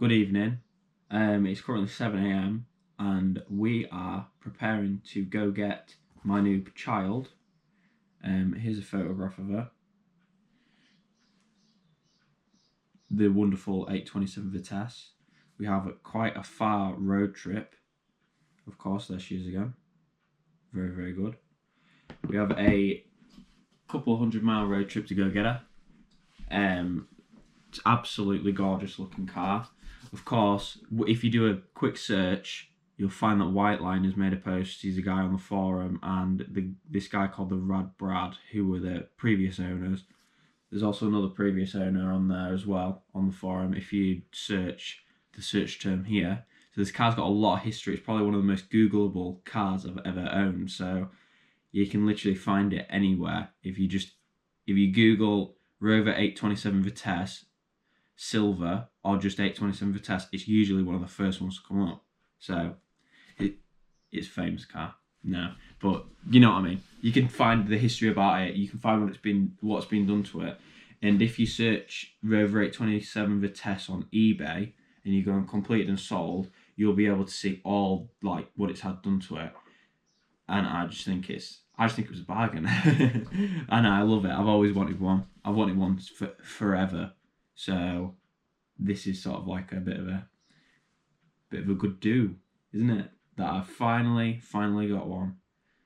Good evening. It's currently 7 a.m. and we are preparing to go get my new child. Here's a photograph of her. The wonderful 827 Vitesse. We have quite a far road trip. Of course, there she is again. Very, very good. We have a couple 100-mile road trip to go get her. It's absolutely gorgeous looking car. Of course, if you do a quick search, you'll find that White Line has made a post. He's a guy on the forum, and this guy called the Rad Brad, who were the previous owners. There's also another previous owner on there as well on the forum. If you search the search term here, so this car's got a lot of history. It's probably one of the most Googleable cars I've ever owned. So you can literally find it anywhere if you Google Rover 827 Vitesse silver or just 827 Vitesse. It's usually one of the first ones to come up. So it's a famous car. No, but you know what I mean. You can find the history about it. You can find what's been done to it. And if you search Rover 827 Vitesse on eBay and you go on completed and sold, you'll be able to see all like what it's had done to it. And I just think it was a bargain. And I love it. I've always wanted one. I've wanted one for forever. So this is sort of like a bit of a good do, isn't it? That I've finally got one.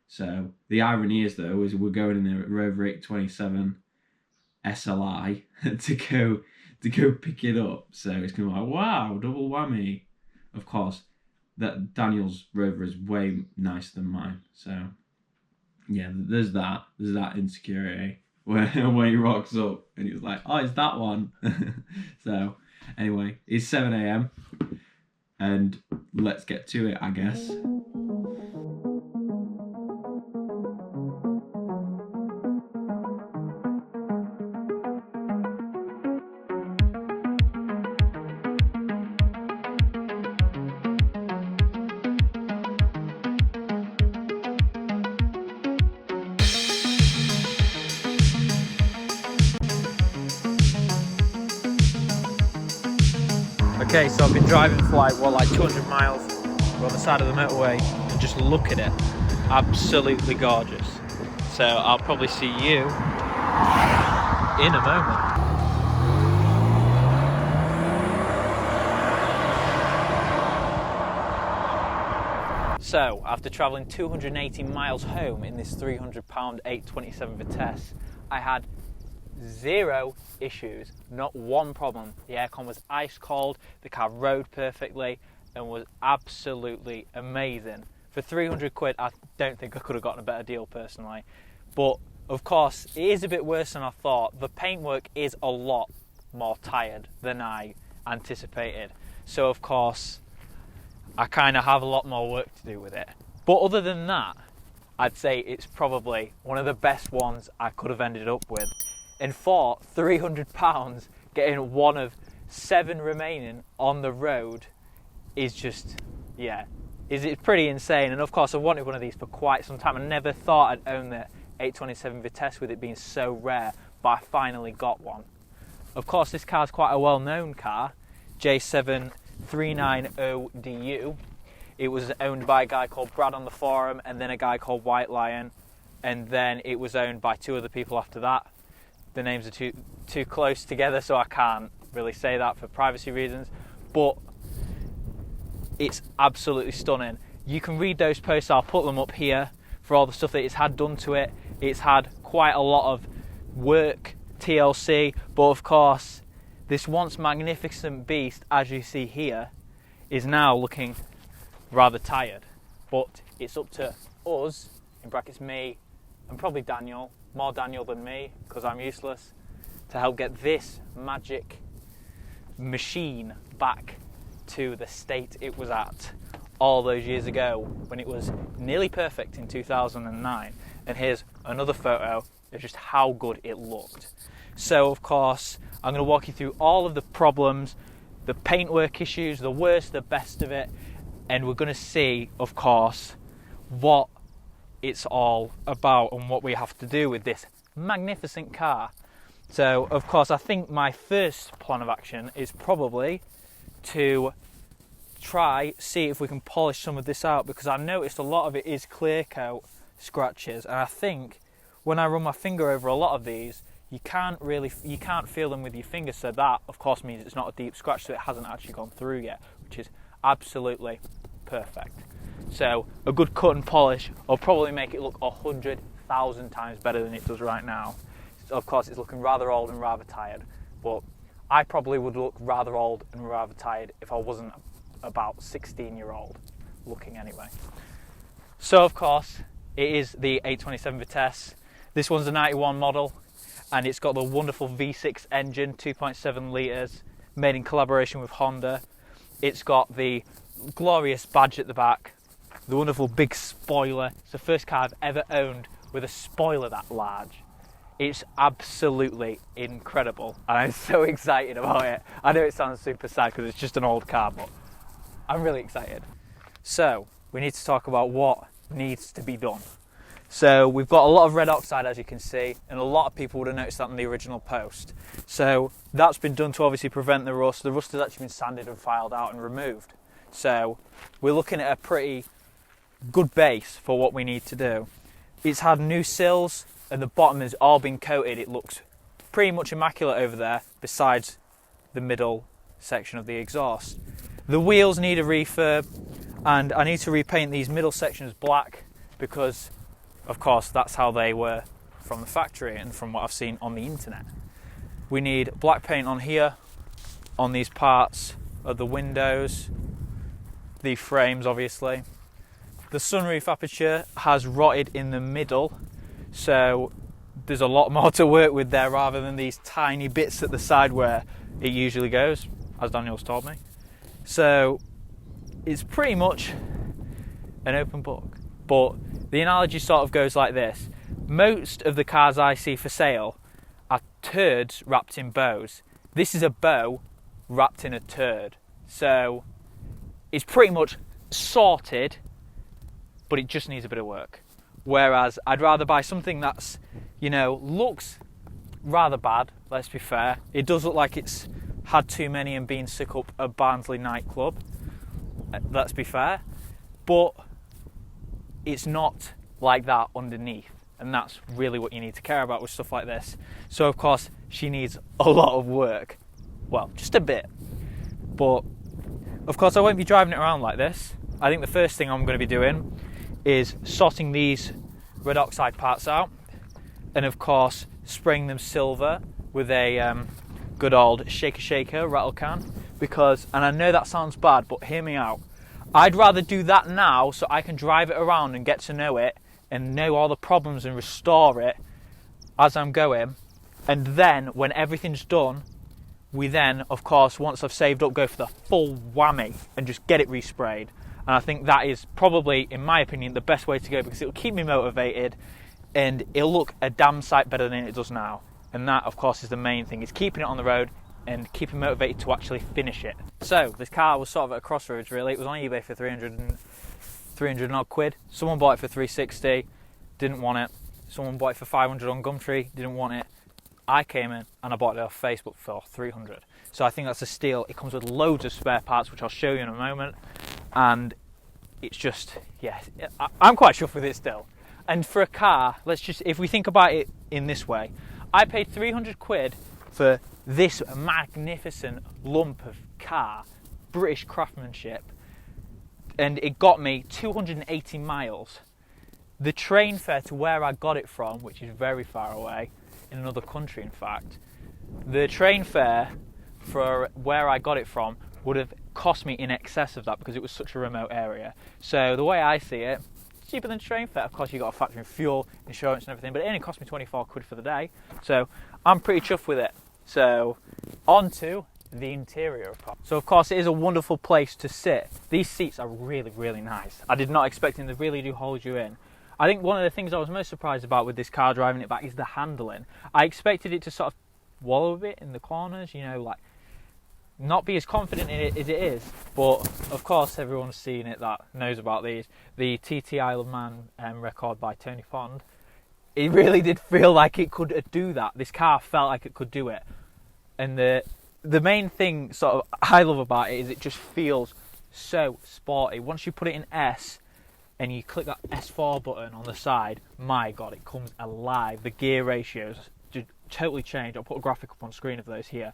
So the irony is though, is we're going in there at Rover 827 SLI to go pick it up. So it's gonna be like, wow, double whammy. Of course, that Daniel's Rover is way nicer than mine. So yeah, there's that insecurity when he rocks up and he was like, oh, it's that one. So anyway, it's 7 a.m. and let's get to it, I guess. Okay, so I've been driving for like 200 miles. We're on the side of the motorway and just look at it. Absolutely gorgeous. So I'll probably see you in a moment. So after travelling 280 miles home in this £300 827 Vitesse, I had zero issues, not one problem. The aircon was ice cold, the car rode perfectly and was absolutely amazing. For 300 quid, I don't think I could have gotten a better deal personally. But of course, it is a bit worse than I thought. The paintwork is a lot more tired than I anticipated. So of course, I kind of have a lot more work to do with it. But other than that, I'd say it's probably one of the best ones I could have ended up with. And for £300, getting one of 7 remaining on the road is just, it's pretty insane. And of course, I wanted one of these for quite some time. I never thought I'd own the 827 Vitesse with it being so rare, but I finally got one. Of course, this car's quite a well-known car, J7390DU. It was owned by a guy called Brad on the forum, and then a guy called White Lion, and then it was owned by 2 other people after that. The names are too close together, so I can't really say that for privacy reasons, but it's absolutely stunning. You can read those posts, I'll put them up here, for all the stuff that it's had done to it. It's had quite a lot of work, TLC, but of course, this once magnificent beast, as you see here, is now looking rather tired. But it's up to us, in brackets me, and probably Daniel, more Daniel than me, because I'm useless, to help get this magic machine back to the state it was at all those years ago when it was nearly perfect in 2009. And here's another photo of just how good it looked. So of course, I'm going to walk you through all of the problems, the paintwork issues, the worst, the best of it, and we're going to see, of course, what it's all about and what we have to do with this magnificent car. So of course, I think my first plan of action is probably to see if we can polish some of this out, because I noticed a lot of it is clear coat scratches, and I think when I run my finger over a lot of these, you can't feel them with your finger, so that of course means it's not a deep scratch, so it hasn't actually gone through yet, which is absolutely perfect. So a good cut and polish will probably make it look 100,000 times better than it does right now. Of course it's looking rather old and rather tired, but I probably would look rather old and rather tired if I wasn't about 16-year-old looking anyway. So of course it is the 827 Vitesse. This one's a 91 model, and it's got the wonderful V6 engine, 2.7 litres, made in collaboration with Honda. It's got the glorious badge at the back, the wonderful big spoiler. It's the first car I've ever owned with a spoiler that large. It's absolutely incredible, and I'm so excited about it. I know it sounds super sad because it's just an old car, but I'm really excited. So we need to talk about what needs to be done. So we've got a lot of red oxide, as you can see, and a lot of people would have noticed that in the original post. So that's been done to obviously prevent the rust. The rust has actually been sanded and filed out and removed. So we're looking at a pretty good base for what we need to do. It's had new sills and the bottom has all been coated. It looks pretty much immaculate over there, besides the middle section of the exhaust. The wheels need a refurb, and I need to repaint these middle sections black because of course that's how they were from the factory and from what I've seen on the internet. We need black paint on here, on these parts of the windows, the frames obviously. The sunroof aperture has rotted in the middle, so there's a lot more to work with there rather than these tiny bits at the side where it usually goes, as Daniel's told me. So it's pretty much an open book. But the analogy sort of goes like this. Most of the cars I see for sale are turds wrapped in bows. This is a bow wrapped in a turd. So it's pretty much sorted, but it just needs a bit of work. Whereas I'd rather buy something that's, looks rather bad, let's be fair. It does look like it's had too many and been sick up a Barnsley nightclub, let's be fair. But it's not like that underneath, and that's really what you need to care about with stuff like this. So of course she needs a lot of work, well, just a bit, but of course I won't be driving it around like this. I think the first thing I'm going to be doing is sorting these red oxide parts out, and of course spraying them silver with a good old shaker rattle can, because, and I know that sounds bad, but hear me out, I'd rather do that now so I can drive it around and get to know it and know all the problems and restore it as I'm going. And then when everything's done, we then, of course, once I've saved up, go for the full whammy and just get it resprayed. And I think that is probably, in my opinion, the best way to go, because it'll keep me motivated and it'll look a damn sight better than it does now. And that, of course, is the main thing, is keeping it on the road and keeping motivated to actually finish it. So this car was sort of at a crossroads really. It was on eBay for 300 odd quid. Someone bought it for 360, didn't want it. Someone bought it for 500 on Gumtree, didn't want it. I came in and I bought it off Facebook for 300. So I think that's a steal. It comes with loads of spare parts, which I'll show you in a moment. And it's just, yeah, I'm quite chuffed with it still. And for a car, if we think about it in this way, I paid 300 quid for this magnificent lump of car, British craftsmanship, and it got me 280 miles. The train fare to where I got it from, which is very far away, in another country in fact, the train fare for where I got it from would have cost me in excess of that because it was such a remote area. So the way I see it, it's cheaper than train fare. Of course you got to factor in fuel, insurance and everything, but it only cost me 24 quid for the day. So I'm pretty chuffed with it. So on to the interior of the car. So of course it is a wonderful place to sit. These seats are really, really nice. I did not expect them, they really do hold you in. I think one of the things I was most surprised about with this car driving it back is the handling. I expected it to sort of wallow a bit in the corners, like not be as confident in it as it is. But of course everyone's seen it that knows about these. The TT Isle of Man record by Tony Fond, it really did feel like it could do that. This car felt like it could do it. And the the main thing sort of I love about it is it just feels so sporty. Once you put it in S and you click that S4 button on the side, my God, it comes alive. The gear ratios just totally change. I'll put a graphic up on screen of those here.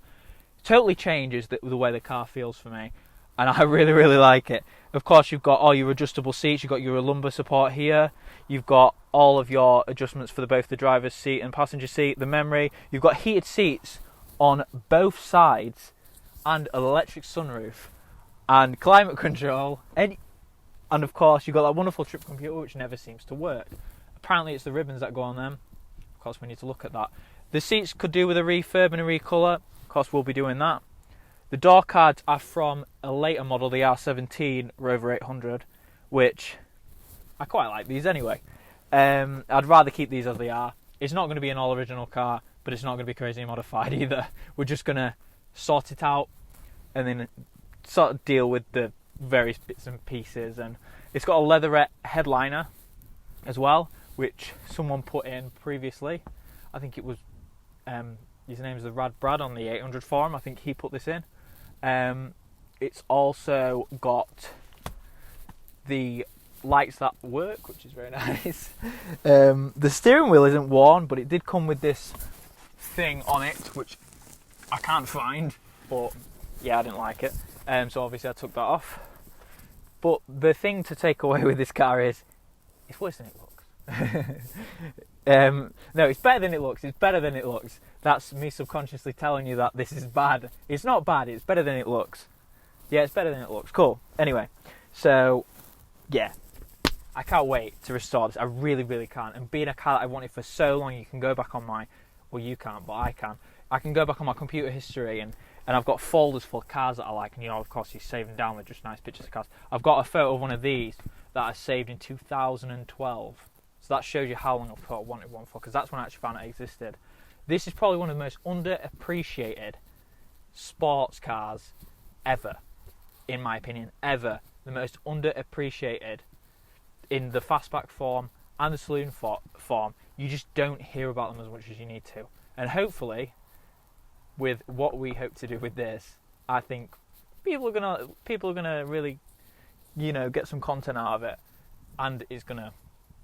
Totally changes the way the car feels for me, and I really, really like it. Of course, you've got all your adjustable seats. You've got your lumbar support here. You've got all of your adjustments for both the driver's seat and passenger seat, the memory. You've got heated seats on both sides and an electric sunroof and climate control. And of course, you've got that wonderful trip computer, which never seems to work. Apparently, it's the ribbons that go on them. Of course, we need to look at that. The seats could do with a refurb and a recolour. Of course, we'll be doing that. The door cards are from a later model, the R17 Rover 800, which I quite like these anyway. I'd rather keep these as they are. It's not going to be an all-original car, but it's not going to be crazy modified either. We're just going to sort it out and then sort of deal with the various bits and pieces. And it's got a leatherette headliner as well, which someone put in previously. I think it was his name's the Rad Brad on the 800 forum. I think he put this in. It's also got the lights that work, which is very nice. The steering wheel isn't worn, but it did come with this thing on it, which I can't find, but yeah, I didn't like it. So obviously I took that off. But the thing to take away with this car is, it's worse than it looks. No, it's better than it looks. It's better than it looks. That's me subconsciously telling you that this is bad. It's not bad, it's better than it looks. Yeah, it's better than it looks. Cool. Anyway, so yeah, I can't wait to restore this. I really, really can't. And being a car that I wanted for so long, you can go back on my, well, you can't, but I can. I can go back on my computer history and I've got folders full of cars that I like. And, you know, of course, you save them down with just nice pictures of cars. I've got a photo of one of these that I saved in 2012. So that shows you how long I've wanted one for, because that's when I actually found it existed. This is probably one of the most underappreciated sports cars ever, in my opinion, ever. The most underappreciated in the fastback form and the saloon form. You just don't hear about them as much as you need to. And hopefully, with what we hope to do with this, I think people are gonna really, you know, get some content out of it, and it's gonna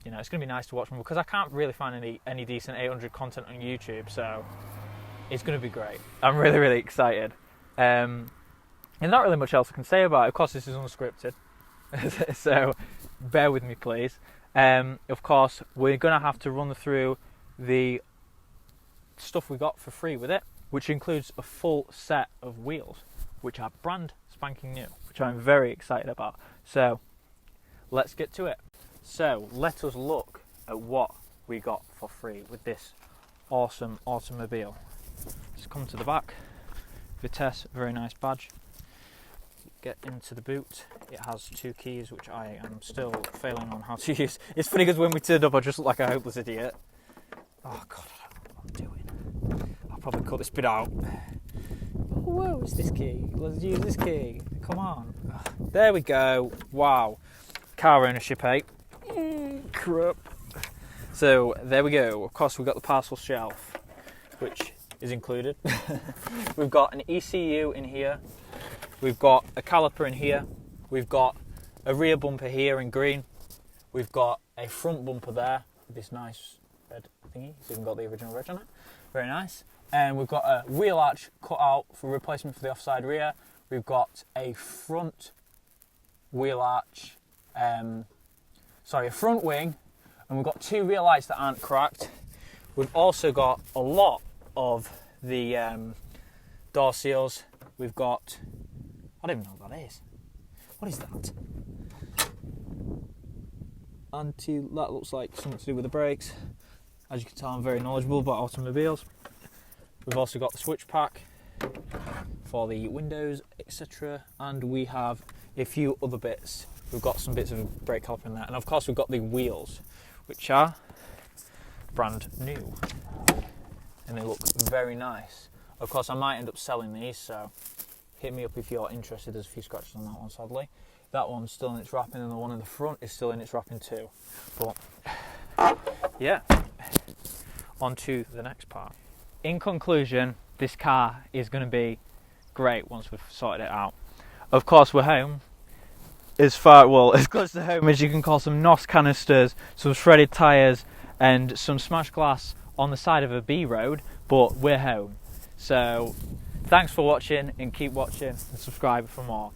be nice to watch them, because I can't really find any decent 800 content on YouTube, so it's gonna be great. I'm really, really excited. And not really much else I can say about it. Of course, this is unscripted, so bear with me, please. Of course, we're gonna have to run through the stuff we got for free with it, which includes a full set of wheels, which are brand spanking new, which I'm very excited about. So let's get to it. So let us look at what we got for free with this awesome automobile. Let's come to the back. Vitesse, very nice badge. Get into the boot. It has 2 keys, which I am still failing on how to use. It's funny because when we turned up, I just look like a hopeless idiot. Oh God, I don't know what I'm doing. I'll probably cut this bit out. Oh, whoa, it's this key. Let's use this key. Come on. There we go. Wow. Car ownership, eh? Crap. So there we go. Of course, we've got the parcel shelf, which is included. We've got an ECU in here. We've got a caliper in here. We've got a rear bumper here in green. We've got a front bumper there with this nice red thingy. It's even got the original reg on it. Very nice. And we've got a wheel arch cut out for replacement for the offside rear. We've got a front wheel arch, a front wing, and we've got 2 rear lights that aren't cracked. We've also got a lot of the door seals. We've got, I don't even know what that is. What is that? That looks like something to do with the brakes. As you can tell, I'm very knowledgeable about automobiles. We've also got the switch pack for the windows, etc. And we have a few other bits. We've got some bits of brake caliper in there. And of course we've got the wheels, which are brand new. And they look very nice. Of course I might end up selling these, so hit me up if you're interested. There's a few scratches on that one, sadly. That one's still in its wrapping, and the one in the front is still in its wrapping too. But yeah, on to the next part. In conclusion, this car is going to be great once we've sorted it out. Of course, we're home. As close to home as you can call some NOS canisters, some shredded tyres and some smashed glass on the side of a B road, but we're home. So thanks for watching, and keep watching and subscribe for more.